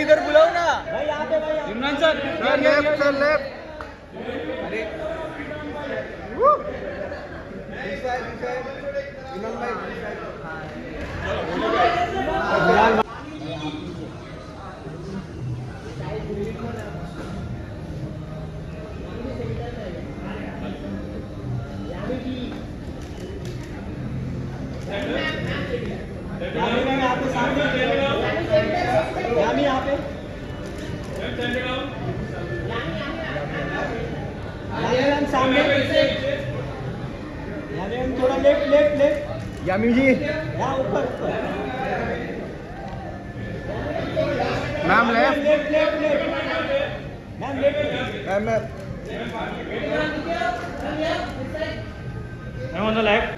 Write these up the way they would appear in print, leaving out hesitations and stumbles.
इधर बुलाओ ना भाई यहाँ पे भाई Imran sir left sir left अरे यहाँ पे सामने यहाँ पे सामने थोड़ा left left left Yami ji यहाँ ऊपर ma'am left left left left ma'am left ma'am ma'am on the left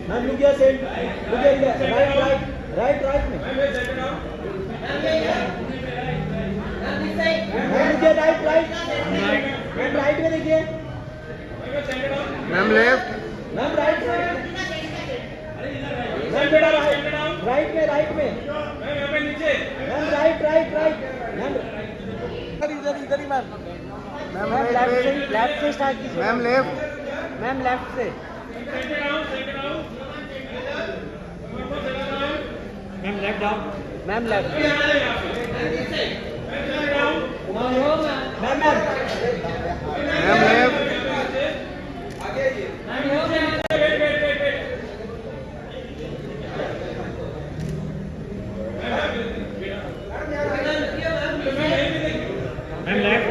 ma'am look your set look your right right right right में ma'am look your right right ma'am right में देखिए ma'am left ma'am right में ma'am थोड़ा right में ma'am right right right ma'am इधर इधर ही ma'am ma'am left से start कीजिए मैम लेफ्ट मैम लेफ्ट से ma'am left down ma'am left ma'am ma'am ma'am left ma'am left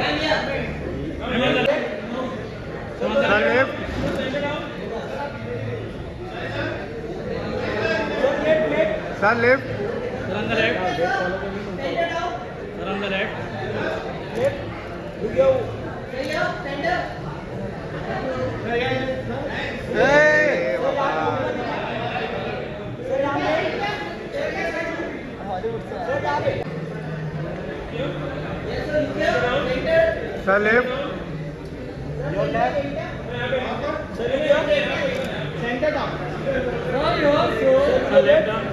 sir left sir left on the left sir on the left A Baba sir left your left center down sir left down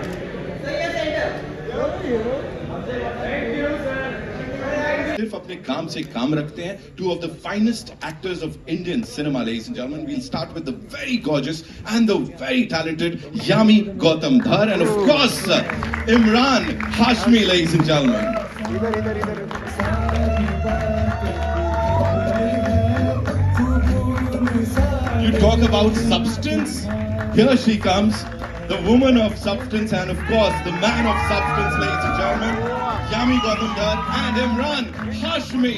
सिर्फ अपने काम से काम रखते हैं. Two of the finest actors of Indian cinema, ladies and gentlemen. We'll start with the very gorgeous and the very talented Yami Gautam Dhar, and of course Imran Hashmi, ladies and gentlemen. इधर इधर इधर You talk about substance. Here she comes, the woman of substance, and of course the man of substance, ladies and gentlemen. Yami Gautam Dhar and Imran Hashmi.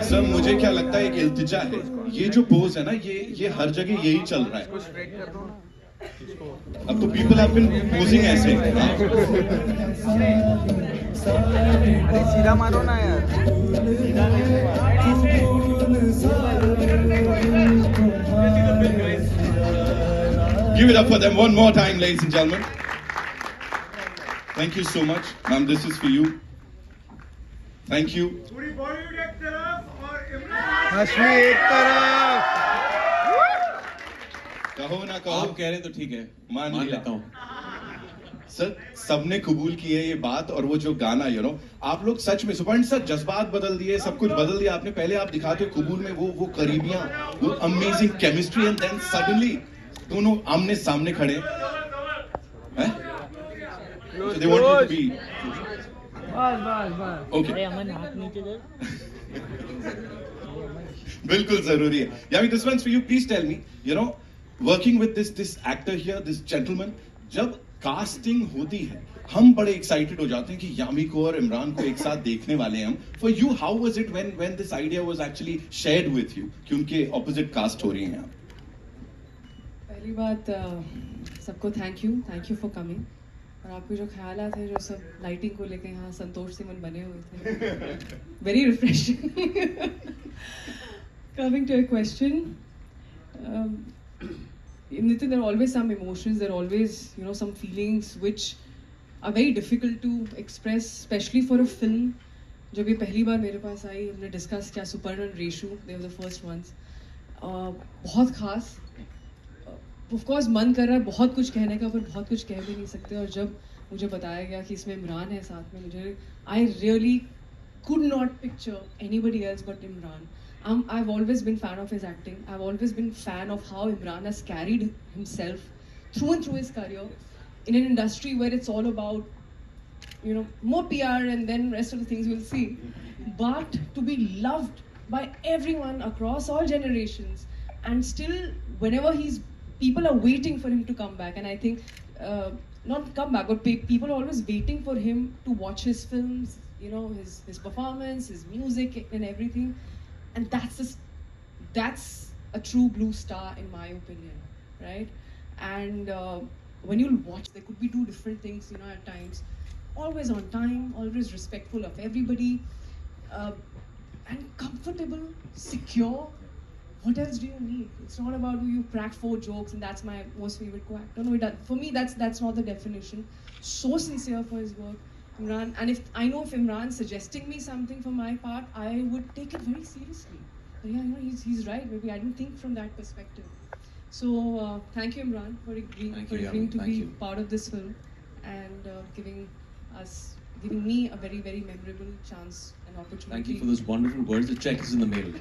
Sir मुझे क्या लगता है एक इल्तिजा है. ये जो पोज है ना, ये हर जगह यही चल रहा है. अब तो पीपल हैव बीन पोजिंग ऐसे. अरे सीधा मारो ना यार Give it up for them one more time, ladies and gentlemen. Thank you so much. Ma'am, this is for you. Thank you. Hashmi एक तरफ कहो ना कहो. आप कह रहे हैं तो ठीक है, मान लेता हूँ. सर सबने कबूल की है ये बात. और वो जो गाना आप लोग सच में सुपर्ण सर जज्बात बदल दिए, सब कुछ बदल दिया आपने. पहले आप दिखाते हो कबूल में वो करीबियां, वो amazing chemistry, and then suddenly दोनों आमने सामने खड़े हैं. They want you to be okay. बिल्कुल जरूरी है. यामी this one's for you. Please tell me, working with this actor here, this gentleman, जब कास्टिंग होती है हम बड़े एक्साइटेड हो जाते हैं कि यामी को और इमरान को एक साथ देखने वाले हैं हम. For you how was it when this idea was actually shared with you कि उनके ऑपोजिट कास्ट हो रही हैं आप? पहली बात सबको थैंक यू फॉर कमिंग. और आपके जो ख्यालात हैं, जो सब लाइटिंग को लेके यहाँ संतोष सिमन बने हुए थे, very refreshing. Coming to a question, in Nitin, there are always some emotions, there are always, some feelings which are very difficult to express, especially for a film. जब ये पहली बार मेरे पास आई, हमने डिस्कस किया सुपर्ण और Reshu, they were the first ones. बहुत खास. Of course मन कर रहा है बहुत कुछ कहने का, पर बहुत कुछ कह भी नहीं सकते. और जब मुझे बताया गया कि इसमें इमरान है साथ में, मुझे I really could not picture anybody else but Imran. I've always been fan of his acting. I've always been fan of how Imran has carried himself through and through his career in an industry where it's all about, more PR and then rest of the things we'll see. But to be loved by everyone across all generations, and still whenever people are waiting for him to come back, and I think not come back, but people are always waiting for him to watch his films, his performance, his music and everything. And that's a true blue star in my opinion, right? And when you watch, there could be two different things, at times. Always on time, always respectful of everybody, and comfortable, secure. What else do you need? It's not about who you crack 4 jokes and that's my most favorite co-actor. No, for me, that's not the definition. So sincere for his work. Imran, and if Imran's suggesting me something for my part, I would take it very seriously. But yeah, he's right. Maybe I didn't think from that perspective. So thank you, Imran, for agreeing to be part of this film and giving me a very, very memorable chance and opportunity. Thank you for those wonderful words. The check is in the mail.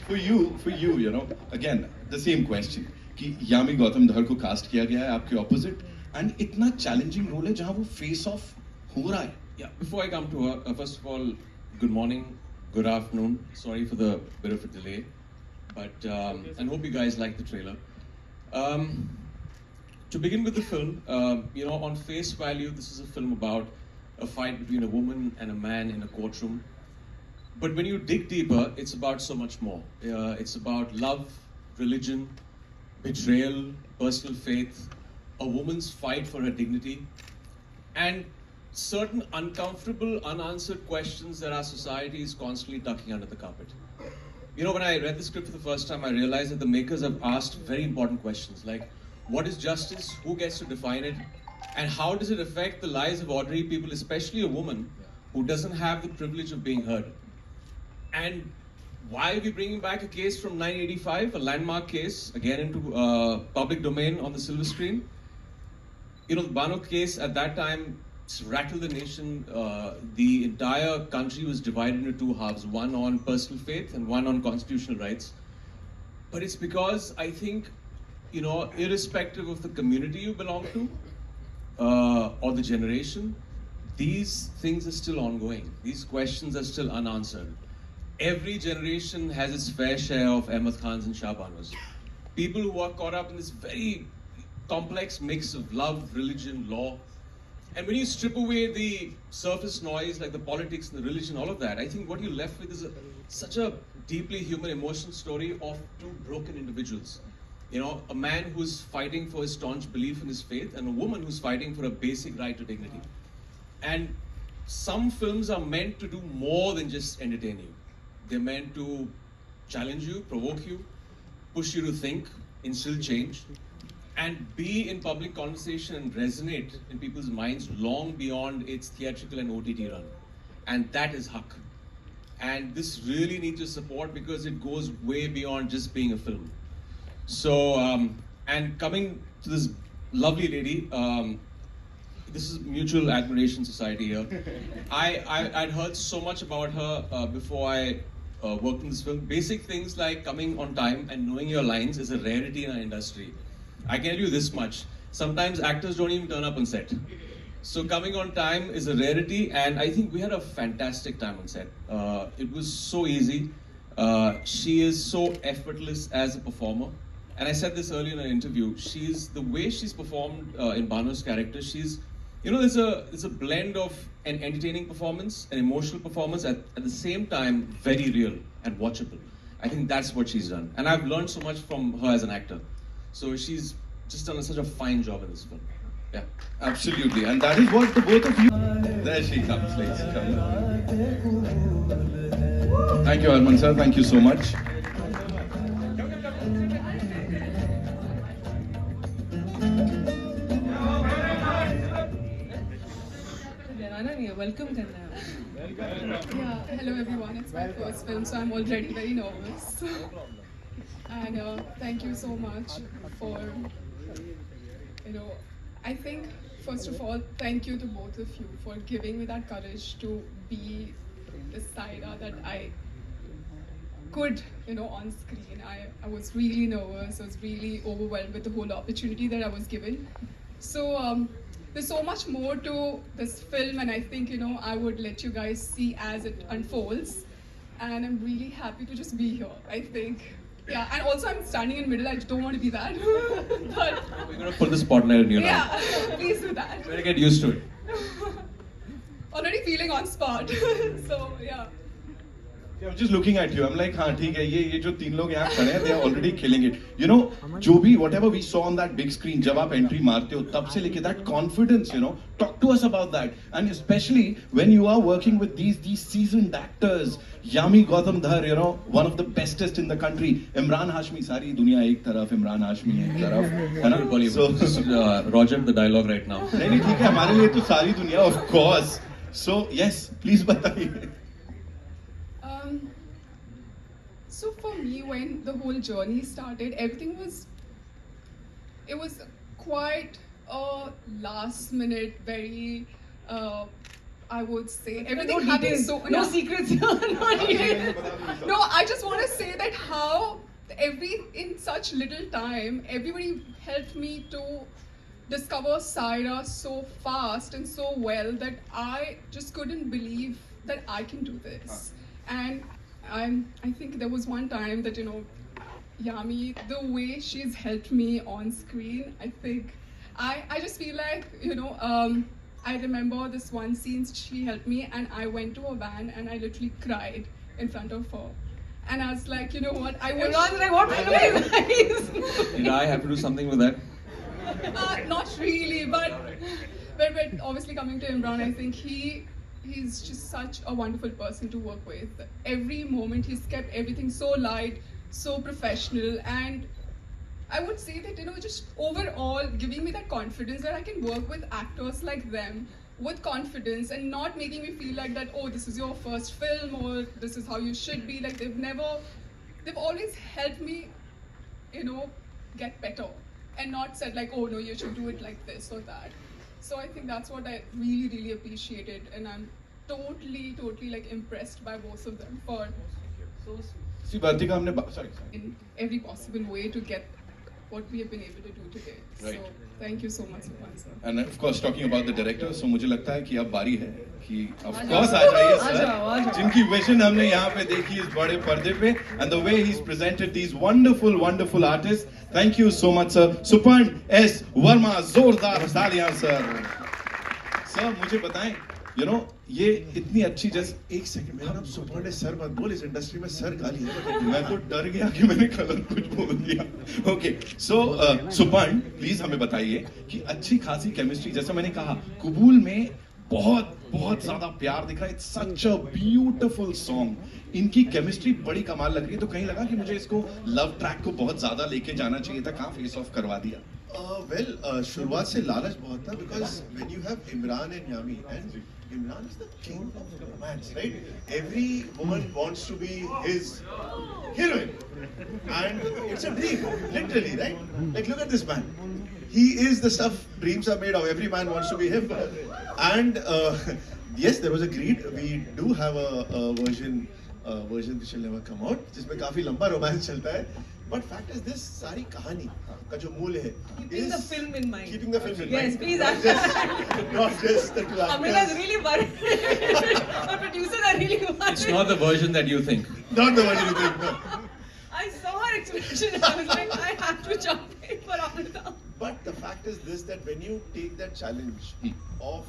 For you, again, the same question. कि यामी गौतम धर को cast किया गया है आपके opposite. And इतना challenging role है जहाँ वो face off हो रहा है. Yeah, before I come to her, first of all, good morning, good afternoon. Sorry for the bit of a delay, but and hope you guys like the trailer. To begin with the film, on face value, this is a film about a fight between a woman and a man in a courtroom. But when you dig deeper, it's about so much more. It's about love, religion, betrayal, personal faith, a woman's fight for her dignity, and certain uncomfortable, unanswered questions that our society is constantly tucking under the carpet. When I read the script for the first time, I realized that the makers have asked very important questions like, what is justice? Who gets to define it? And how does it affect the lives of ordinary people, especially a woman who doesn't have the privilege of being heard? And why are we bringing back a case from 1985, a landmark case, again into public domain on the silver screen? The Bano case at that time rattled the nation. The entire country was divided into 2 halves, one on personal faith and one on constitutional rights. But it's because I think, irrespective of the community you belong to or the generation, these things are still ongoing. These questions are still unanswered. Every generation has its fair share of Ahmed Khans and Shah Banos. People who are caught up in this very complex mix of love, religion, law. And when you strip away the surface noise like the politics and the religion, all of that, I think what you're left with is such a deeply human emotional story of 2 broken individuals. A man who's fighting for his staunch belief in his faith and a woman who's fighting for a basic right to dignity. And some films are meant to do more than just entertain you. They're meant to challenge you, provoke you, push you to think, instill change, and be in public conversation and resonate in people's minds long beyond its theatrical and OTT run. And that is Haq. And this really needs your support because it goes way beyond just being a film. So, and coming to this lovely lady, this is Mutual Admiration Society here. I'd heard so much about her before I worked in this film. Basic things like coming on time and knowing your lines is a rarity in our industry. I can tell you this much. Sometimes actors don't even turn up on set. So coming on time is a rarity, and I think we had a fantastic time on set. It was so easy. She is so effortless as a performer. And I said this earlier in an interview. The way she's performed in Bano's character, there's a blend of an entertaining performance, an emotional performance, at the same time, very real and watchable. I think that's what she's done. And I've learned so much from her as an actor. So she's just done such a fine job in this film. Yeah. Absolutely, and that is what the both of you. There she comes, ladies and gentlemen. Thank you, Arman sir. Thank you so much. आना नहीं है, welcome करना है. Yeah, hello everyone. It's my first film, so I'm already very nervous. And thank you so much for, I think, first of all, thank you to both of you for giving me that courage to be the Saira that I could, on screen. I was really nervous. I was really overwhelmed with the whole opportunity that I was given. So there's so much more to this film, and I think, I would let you guys see as it unfolds. And I'm really happy to just be here, I think. Yeah, and also I'm standing in the middle. I don't want to be that. But We're going to put the spotlight on you now. yeah, please do that. Better get used to it. Already feeling on spot. So, yeah. I'm just looking at you. I'm like, हाँ ठीक है ये जो तीन लोग यहाँ खड़े हैं, they are already killing it. जो भी whatever we saw on that big screen, जब आप entry मारते हो, तब से लेके that confidence, talk to us about that. And especially when you are working with these seasoned actors, Yami Gautam Dhar, one of the bestest in the country. Imran Hashmi, सारी दुनिया एक तरफ, Imran Hashmi एक तरफ, है ना? So, This is Roger the dialogue right now. नहीं ठीक है, हमारे लिए तो सारी दुनिया, of course. So yes, please बताइए. So for me, when the whole journey started, everything was quite a last minute, very, I would say, everything happened so... No secrets here, no details. No, I just want to say that how in such little time, everybody helped me to discover Saira so fast and so well that I just couldn't believe that I can do this. And I think there was one time that, Yami, the way she's helped me on screen, I think, I just feel like, I remember this one scene she helped me and I went to a van and I literally cried in front of her. And I was like, you know what, I wish... Everyone's like, what film is this? Did I have to do something with that? Not really, but obviously coming to Imran, I think he's just such a wonderful person to work with. Every moment he's kept everything so light, so professional, and I would say that, just overall giving me that confidence that I can work with actors like them with confidence and not making me feel like that, oh, this is your first film or this is how you should be. Like they've always helped me, get better and not said like, oh no, you should do it like this or that. So I think that's what I really, really appreciated, and I'm totally like impressed by both of them for See, Bhartika, हमने sorry. in every possible way to get what we have been able to do today. Right. So thank you so much, Supan sir. And of course, talking about the director, so मुझे लगता है कि अब बारी है कि of course आ जाइए sir, जिनकी vision हमने यहाँ पे देखी इस बड़े पर्दे पे, and the way he's presented these wonderful artists. Thank you so much, sir. Supan S. Verma, जोरदार तालियां सर. सर मुझे बताएं, ये इतनी अच्छी जैसे एक सेकंड मेरा नाम सुपर्ण है सर मत बोल इस इंडस्ट्री में सर गाली है मैं तो डर गया कि मैंने गलत कुछ बोल दिया ओके सो सुपर्ण प्लीज हमें बताइए कि अच्छी खासी केमिस्ट्री जैसे मैंने कहा कबूल में बहुत ज्यादा प्यार दिख रहा है it's such a beautiful song इनकी केमिस्ट्री बड़ी कमाल लग रही है तो कहीं लगा कि मुझे इसको लव ट्रैक को बहुत ज्यादा लेके जाना चाहिए था कहाँ फेस ऑफ करवा दिया शुरुआत से लालच बहुत था because when you have Imran and Yami and Imran is the king of romance, right? Every woman wants to be his heroine, and it's a dream, literally, right? Like look at this man. He is the stuff dreams are made of. Every man wants to be him, and yes, there was a greed. We do have a version which will never come out, जिसमें काफी लंबा romance चलता है. But fact is this सारी कहानी का जो मूल है Keeping the film in mind. Keeping the film in Yes, mind. please. Not just the two Amrita is actors. really worried. Our producers are really worried. It's not the version that you think. Not the one you think. No. I saw her expression. I was like, I have to jump in for Amrita. But the fact is this, that when you take that challenge of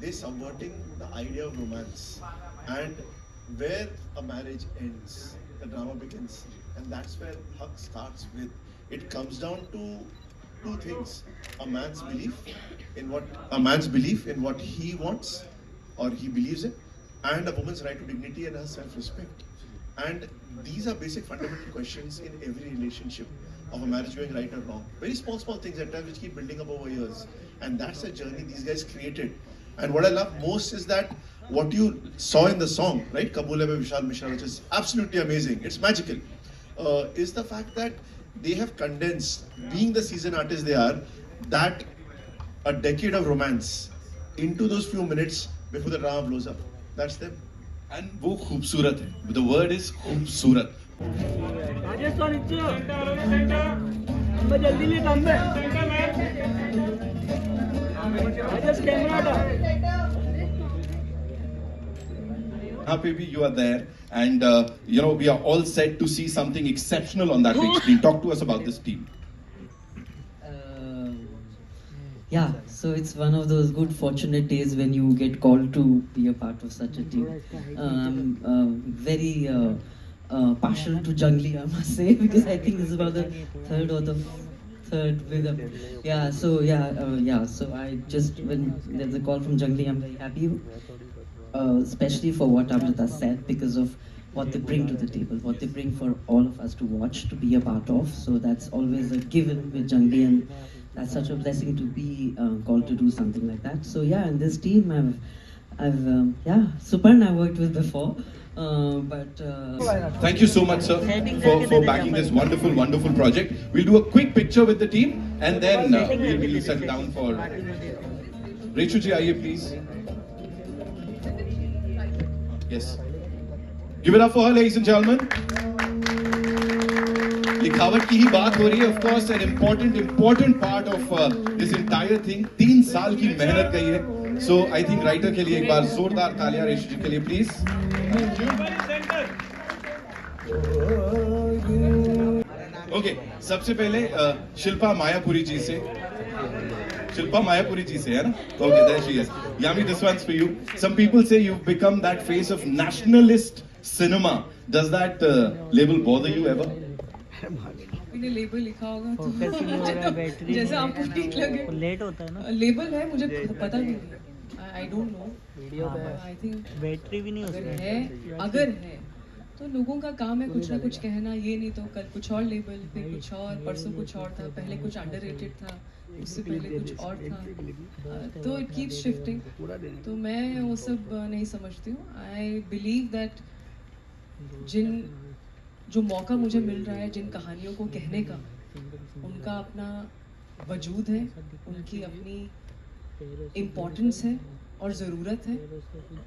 this subverting the idea of romance and where a marriage ends, the drama begins. And that's where Haq starts with. It comes down to two things: a man's belief in what he wants or he believes in, and a woman's right to dignity and her self-respect. And these are basic fundamental questions in every relationship of a marriage going right or wrong. Very small things at times which keep building up over years. And that's a journey these guys created. And what I love most is that what you saw in the song, right, Kabul Hai by Vishal Mishra, which is absolutely amazing, it's magical, is the fact that they have condensed, being the seasoned artists they are, that a decade of romance into those few minutes before the drama blows up. That's them. And वो खूबसूरत है. The word is खूबसूरत. Happy you are there, and you know, we are all set to see something exceptional on that big screen. Talk to us about this team. Yeah, so it's one of those good fortunate days when you get called to be a part of such a team. I'm very partial to Jungly, I must say, because I think this is about the third with them. Yeah, so so I just, when there's a call from Jungly, I'm very happy, especially for what Amrita said, because of what they bring to the table, what they bring for all of us to watch, to be a part of. So that's always a given with Jungly, and that's such a blessing to be called to do something like that. So yeah, and this team I've Suparn I worked with before, but Thank you so much, sir, for backing this wonderful project. We'll do a quick picture with the team, and then we'll settle down for. Reshu ji, aaiye please. Yes. Give it up for her, ladies and gentlemen. लिखावट की ही बात हो रही है, of course, an important part of this entire thing. 3 साल की मेहनत गई है. So I think writer के लिए एक बार जोरदार तालियां रेशु जी के लिए please. Okay, सबसे पहले शिल्पा मायापुरी जी से. Shilpa Mayapuri ji se, hai na? Okay, there she is. Yami, this one's for you. Some people say you've become that face of nationalist cinema. Does that label bother you ever? मैंने label लिखा होगा तो जैसे आपको ठीक लगे. Late होता है ना, लेबल है, मुझे पता भी नहीं. I don't know. I think battery भी नहीं अगर है तो लोगों का काम है कुछ ना कुछ कहना. ये नहीं तो कल कुछ और लेबल, फिर कुछ और, परसों कुछ और था, पहले कुछ अंडररेटेड था, उससे पहले कुछ और था. तो इट कीप्स शिफ्टिंग. तो मैं वो सब नहीं समझती हूँ. आई बिलीव दैट जो मौका मुझे मिल रहा है जिन कहानियों को कहने का, उनका अपना वजूद है, उनकी अपनी इम्पोर्टेंस है और ज़रूरत है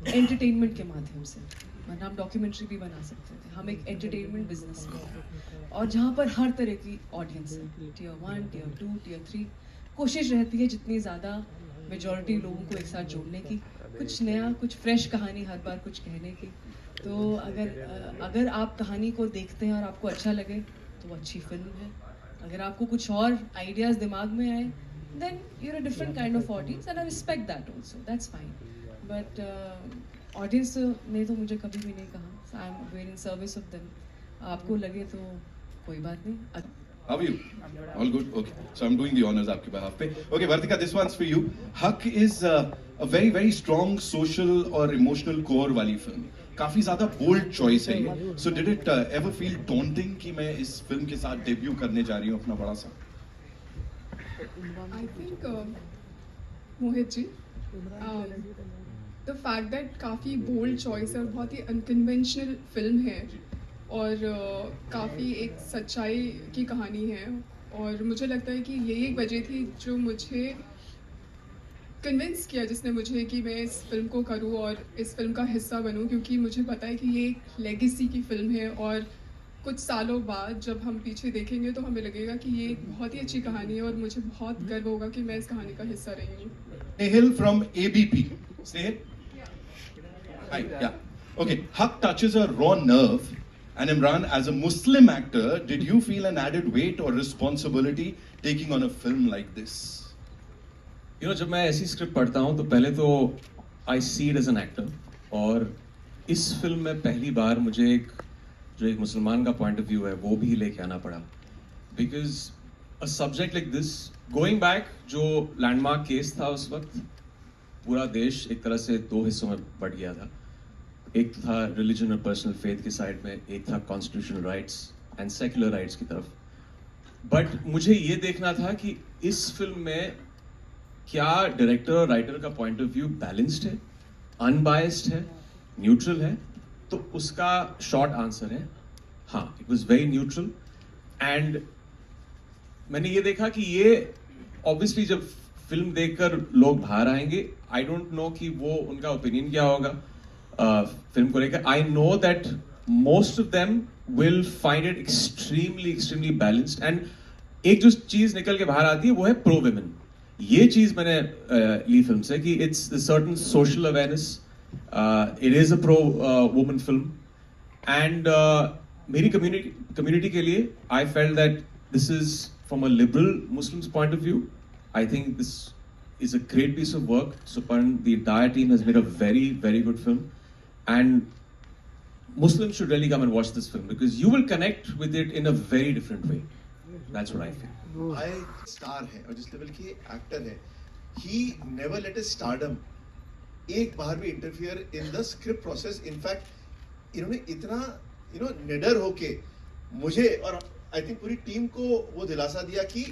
एंटरटेनमेंट के माध्यम से. वरना हम डॉक्यूमेंट्री भी बना सकते थे. हम एक एंटरटेनमेंट बिजनेस में हैं, और जहाँ पर हर तरह की ऑडियंस है, Tier 1, Tier 2, Tier 3. कोशिश रहती है जितनी ज़्यादा मेजॉरिटी लोगों को एक साथ जोड़ने की, कुछ नया, कुछ फ्रेश कहानी हर बार कुछ कहने की. तो अगर आप कहानी को देखते हैं और आपको अच्छा लगे तो वो अच्छी फिल्म है. अगर आपको कुछ और आइडियाज़ दिमाग में आए, then you're a different kind of audience, and I respect that also. That's fine. But audience ने तो मुझे कभी भी नहीं कहा. So I'm very in service of them. आपको लगे तो कोई बात नहीं. How are you? All good? Okay. So I'm doing the honors आपके behalf पे. Okay, Vartika, this one's for you. Haq is a very strong social और emotional core वाली film. काफी ज़्यादा bold choice है ये. So did it ever feel daunting कि मैं इस film के साथ debut करने जा रही हूँ अपना बड़ा सा? I think Mohit ji, the fact that काफ़ी bold choice है और बहुत ही unconventional film है, और काफ़ी एक सच्चाई की कहानी है. और मुझे लगता है कि यही एक वजह थी जो मुझे कन्विंस किया, जिसने मुझे कि मैं इस फिल्म को करूं और इस फिल्म का हिस्सा बनूं, क्योंकि मुझे पता है कि ये एक लेगेसी की फिल्म है. और कुछ सालों बाद जब हम पीछे देखेंगे तो हमें लगेगा कि ये एक बहुत ही अच्छी कहानी है, और मुझे बहुत गर्व होगा कि मैं इस कहानी का हिस्सा रही हूँ. Snehal from ABP. Snehal? Hi, yeah. Okay, Haq touches a raw nerve. And Imran, as a Muslim actor, did you feel an added weight or responsibility taking on a film like this? You know, जब मैं ऐसी script पढ़ता हूँ तो पहले तो I see it as an actor, और इस फिल्म में पहली बार मुझे जो एक मुसलमान का पॉइंट ऑफ व्यू है वो भी लेके आना पड़ा. Because a subject like this going back, जो लैंडमार्क केस था उस वक्त, पूरा देश एक तरह से दो हिस्सों में बट गया था. एक था रिलीजन और पर्सनल फेथ की साइड में, एक था constitutional rights and secular rights की तरफ. बट मुझे ये देखना था कि इस फिल्म में क्या डायरेक्टर और राइटर का पॉइंट ऑफ व्यू बैलेंस्ड है, अनबायस्ड है, न्यूट्रल है. तो उसका शॉर्ट आंसर है हाँ, it was very neutral. And मैंने ये देखा कि ये ऑब्वियसली जब फिल्म देखकर लोग बाहर आएंगे, आई डोंट नो कि वो उनका ओपिनियन क्या होगा फिल्म को लेकर. I know that most of them will find it extremely balanced. And एक जो चीज निकल के बाहर आती है वो है प्रो विमेन. ये चीज मैंने ली फिल्म से कि it's certain social awareness. It is a pro woman film. And मेरी कम्युनिटी के लिए I felt that this is from a liberal Muslims point of view. I think this is a great piece of work. Suparn, the entire team has made a very good film, and Muslims should really come and watch this film because you will connect with it in a very different way. That's what I feel. I star है और जिस level के actor है, he never let his stardom एक बार भी interfere in the script process. In fact, इन्होंने इतना निडर होके मुझे और I think पूरी टीम को वो दिलासा दिया कि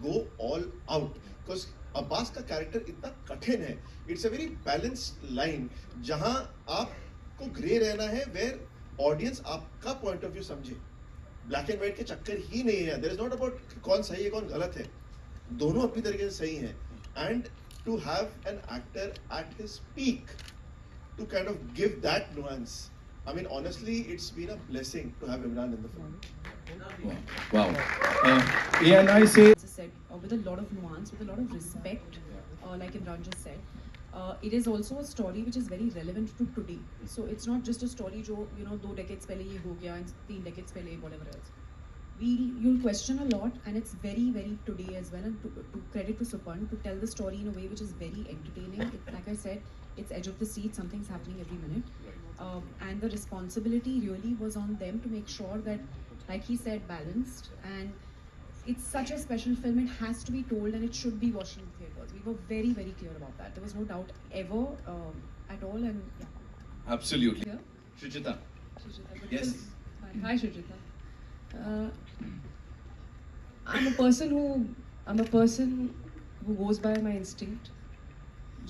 go all out. Because Abbas का कैरेक्टर इतना कठिन है. It's a very balanced line जहां आपको ग्रे रहना है, वेयर ऑडियंस आपका पॉइंट ऑफ व्यू समझे. ब्लैक एंड व्हाइट के चक्कर ही नहीं है. देयर इज नॉट अबाउट कौन सही है कौन गलत है. दोनों अपनी तरीके से सही हैं. And to have an actor at his peak to kind of give that nuance, I mean, honestly, it's been a blessing to have Imran in the film. Wow. And I say, said, with a lot of nuance, with a lot of respect, like Imran just said. It is also a story which is very relevant to today. So it's not just a story जो 2 decades पहले ये हो गया, 3 decades पहले whatever else. You'll question a lot, and it's very today as well. And to credit to Suparn to tell the story in a way which is very entertaining. Like I said, it's edge of the seat. Something's happening every minute. And the responsibility really was on them to make sure that, like he said, balanced. And it's such a special film. It has to be told, and it should be watched in theaters. We were very clear about that. There was no doubt ever at all. And yeah. absolutely. Yeah. Shuchita. Shuchita, Yes. Hi, Shuchita. I'm a person who goes by my instinct.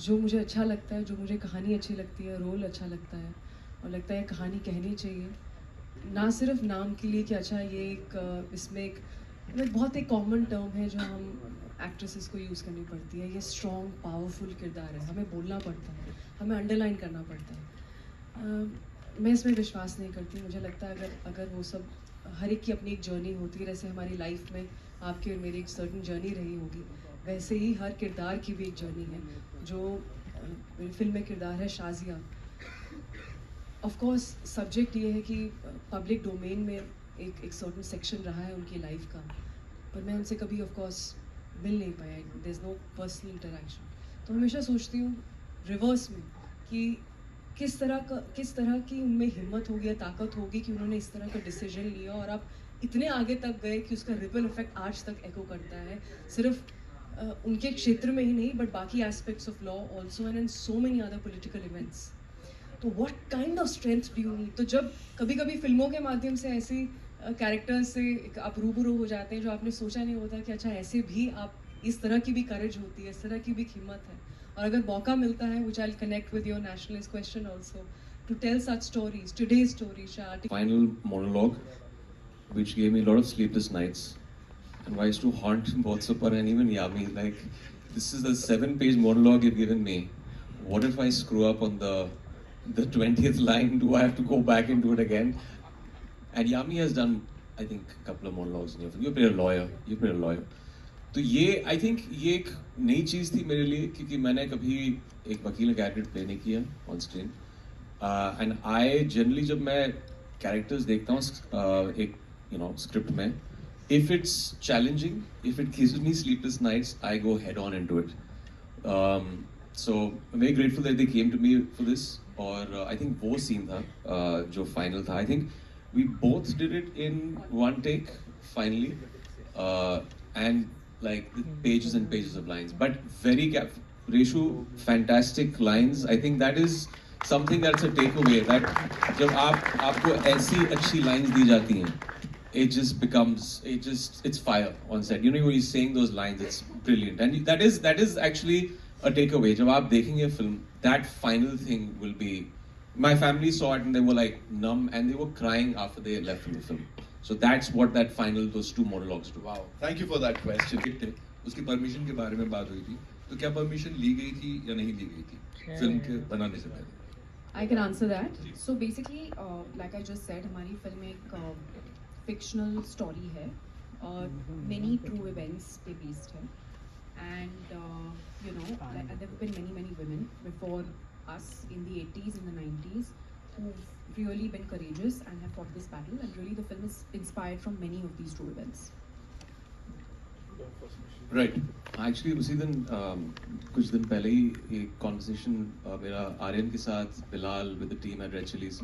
जो मुझे अच्छा लगता है, जो मुझे कहानी अच्छी लगती है, रोल अच्छा लगता है और लगता है कहानी कहनी चाहिए, ना सिर्फ नाम के लिए कि अच्छा ये एक इसमें एक बहुत एक कॉमन टर्म है जो हम एक्ट्रेसेस को यूज़ करनी पड़ती है. ये स्ट्रॉन्ग पावरफुल किरदार है, हमें बोलना पड़ता है, हमें अंडरलाइन करना पड़ता है. मैं इसमें विश्वास नहीं करती. मुझे लगता है अगर वो सब हर एक की अपनी एक जर्नी होती है, जैसे हमारी लाइफ में आपकी और मेरी एक सर्टन जर्नी रही होगी, वैसे ही हर किरदार की भी एक जर्नी है. जो फिल्म में किरदार है शाजिया, ऑफ कोर्स सब्जेक्ट ये है कि पब्लिक डोमेन में एक सर्टन सेक्शन रहा है उनकी लाइफ का, पर मैं उनसे कभी ऑफ कोर्स मिल नहीं पाया. There is no personal interaction. तो हमेशा सोचती हूँ रिवर्स में कि किस तरह की उनमें हिम्मत होगी या ताकत होगी कि उन्होंने इस तरह का डिसीजन लिया और आप इतने आगे तक गए कि उसका रिपल इफेक्ट आज तक एको करता है, सिर्फ उनके क्षेत्र में ही नहीं बट बाकी aspects of law also and in so many other political events. तो what kind of strength do you need. तो जब कभी फिल्मों के माध्यम से ऐसी कैरेक्टर्स से आप रूबरू हो जाते हैं जो आपने सोचा नहीं होता कि अच्छा ऐसे भी आप, इस तरह की भी करेज होती है, इस तरह की भी हिम्मत है. और अगर मौका मिलता है, which I'll connect with your nationalist question also, to tell such stories, today's stories. Final monologue, which gave me a lot of sleepless nights, and I used to haunt both Suparn and even Yami. Like, this is the 7-page monologue you've given me. What if I screw up on the 20th line? Do I have to go back and do it again? And Yami has done, I think, a couple of monologues in your film. You played a lawyer. तो ये I think ये एक नई चीज़ थी मेरे लिए, क्योंकि मैंने कभी एक वकील का कैरेक्टर प्ले नहीं किया on screen. And I generally जब मैं कैरेक्टर्स देखता हूँ एक स्क्रिप्ट में, if it's challenging, if it gives me sleepless nights, I go head on into it. So very grateful that they came to me for this. और I think वो scene था जो फाइनल था. I think we both did it in 1 take finally. And like pages and pages of lines, but very Reshu, fantastic lines. I think that is something that's a takeaway, that जब आपको ऐसी अच्छी lines दी जाती हैं, it just becomes, it's fire on set. You know, when he's saying those lines, it's brilliant, and that is actually a takeaway. जब आप देखेंगे film, that final thing will be. My family saw it and they were like numb and they were crying after they left from the film. So that's what that final, those two monologues do. Wow, thank you for that question. उसकी permission के बारे में बात हुई थी, तो क्या permission ली गई थी या नहीं ली गई थी फिल्म के बनाने से पहले? I can answer that. So basically, like I just said, हमारी फिल्म एक fictional story है, many true events पे based है, and you know, there have been many women before us in the 80s and the 90s who've really been courageous and have fought this battle, and really the film is inspired from many of these true events. Right. Actually, उसी दिन कुछ दिन पहले ही एक conversation मेरा आर्यन के साथ, Bilal with the team at Red Chillies,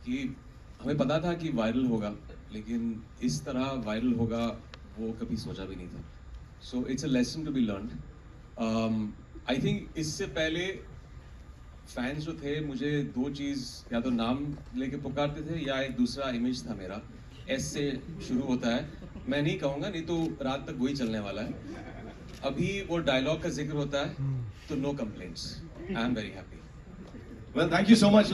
कि हमें पता था कि वायरल होगा, लेकिन इस तरह वायरल होगा वो कभी सोचा भी नहीं था. So it's a lesson to be learned. I think इससे पहले फैंस जो थे मुझे दो चीज़, या तो नाम लेके पुकारते थे या एक दूसरा इमेज था मेरा, एस से शुरू होता है, मैं नहीं कहूँगा, नहीं तो रात तक वही चलने वाला है. अभी वो डायलॉग का जिक्र होता है तो no complaints. I am very happy. Well, thank you so much.